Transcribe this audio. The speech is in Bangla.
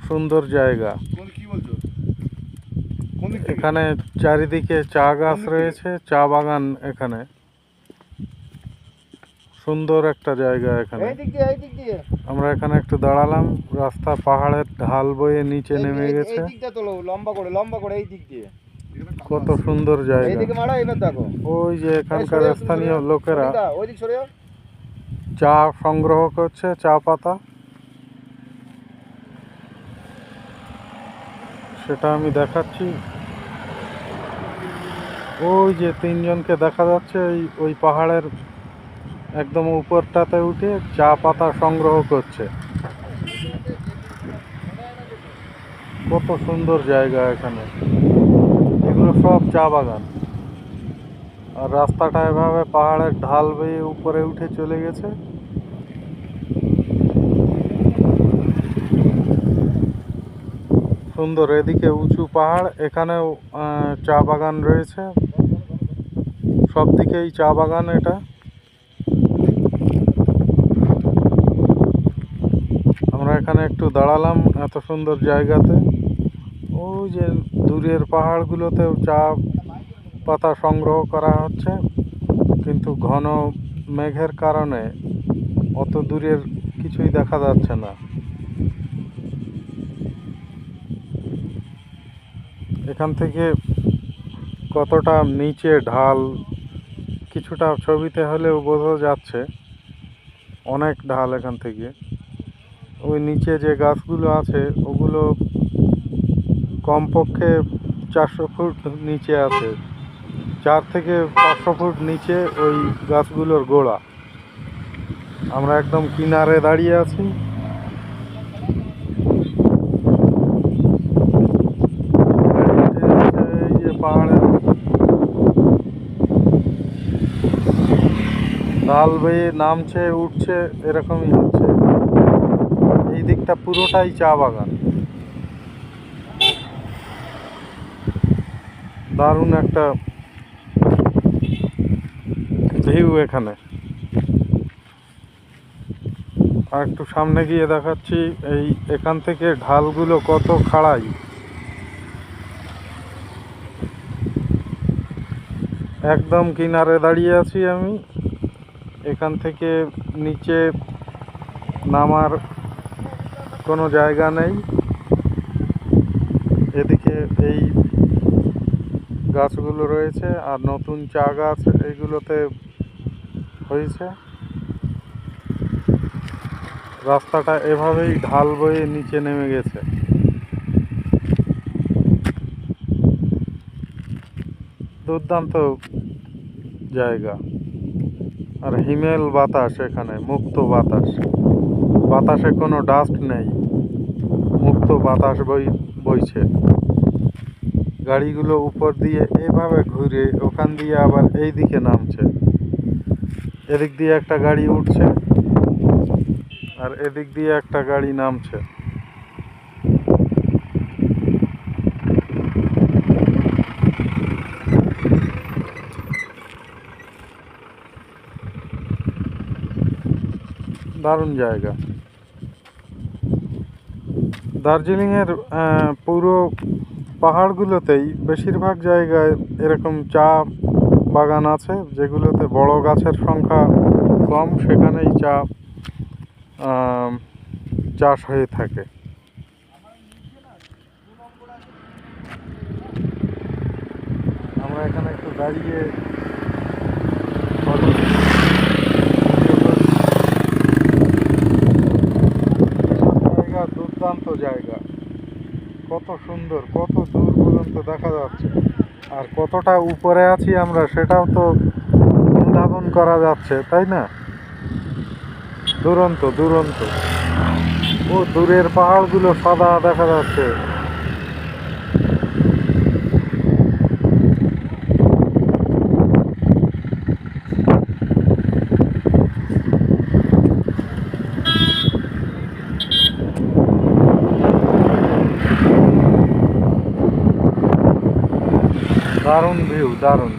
সুন্দর জায়গা। এখানে চারিদিকে চা গাছ রয়েছে, চা বাগান। এখানে সুন্দর একটা জায়গা। এখানে আমরা এখানে একটু দাঁড়ালাম। রাস্তা পাহাড়ের ঢাল বয়ে নিচে নেমে গেছে। কত সুন্দর জায়গা। ওই যে এখানকার স্থানীয় লোকেরা চা সংগ্রহ করছে, চা পাতা, সেটা আমি দেখাচ্ছি। ওই যে তিনজনকে দেখা যাচ্ছে ওই পাহাড়ের একদম উপরটাতে উঠে চা পাতা সংগ্রহ করছে। কত সুন্দর জায়গা এখানে। এগুলো সব চা বাগান। আর রাস্তাটা এভাবে পাহাড়ের ঢাল বেয়ে উপরে উঠে চলে গেছে। সুন্দর। এদিকে উঁচু পাহাড়, এখানেও চা বাগান রয়েছে। সব দিকেই চা বাগান। এটা আমরা এখানে একটু দাঁড়ালাম এত সুন্দর জায়গাতে। ওই যে দূরের পাহাড়গুলোতেও চা পাতা সংগ্রহ করা হচ্ছে, কিন্তু ঘন মেঘের কারণে অত দূরের কিছুই দেখা যাচ্ছে না। এখান থেকে কতটা নিচে ঢাল কিছুটা ছবিতে হলেও বোঝা যাচ্ছে। অনেক ঢাল এখান থেকে। ওই নিচে যে গাছগুলো আছে ওগুলো কমপক্ষে 400 ফুট নিচে আছে। 4 থেকে 500 ফুট নিচে ওই গাছগুলোর গোড়া। আমরা একদম কিনারে দাঁড়িয়ে আছি। এই যে পাহাড়ের ঢাল বেয়ে নামছে, উঠছে, এরকমই হচ্ছে। এই দিকটা পুরোটাই চা বাগান। দারুণ একটা ভিউ এখানে। আর একটু সামনে গিয়ে দেখাচ্ছি এখান থেকে ঢালগুলো কত খাড়াই। একদম কিনারে দাঁড়িয়ে আছি আমি। এখান থেকে নিচে নামার কোনো জায়গা নেই। এদিকে এই গাছগুলো রয়েছে আর নতুন চা গাছ এইগুলোতে হয়েছে। রাস্তাটা এভাবেই ঢাল বয়ে নিচে নেমে গেছে। দুর্দান্ত জায়গা। আর হিমেল বাতাস, এখানে মুক্ত বাতাস। বাতাসে কোনো ডাস্ট নেই, মুক্ত বাতাস বইছে। গাড়িগুলো উপর দিয়ে এভাবে ঘুরে ওখান দিয়ে আবার এই দিকে নামছে। এদিক দিয়ে একটা গাড়ি উঠছে আর এদিক দিয়ে একটা গাড়ি নামছে। দারুণ জায়গা। দার্জিলিংয়ের পুরো পাহাড়গুলোতেই বেশিরভাগ জায়গায় এরকম চা বাগান আছে, যেগুলোতে বড় গাছের সংখ্যা কম, সেখানেই চা চাষ হয়ে থাকে। আমরা এখানে একটু দাঁড়িয়ে দুর্দান্ত জায়গা। কত সুন্দর, কত দূর পর্যন্ত দেখা যাচ্ছে। আর কতটা উপরে আছি আমরা সেটাও তো অনুধাবন করা যাচ্ছে, তাই না? দুরন্ত দুরন্ত। ও দূরের পাহাড়গুলো সাদা দেখা যাচ্ছে। দারুণ ভিউ, দারুণ।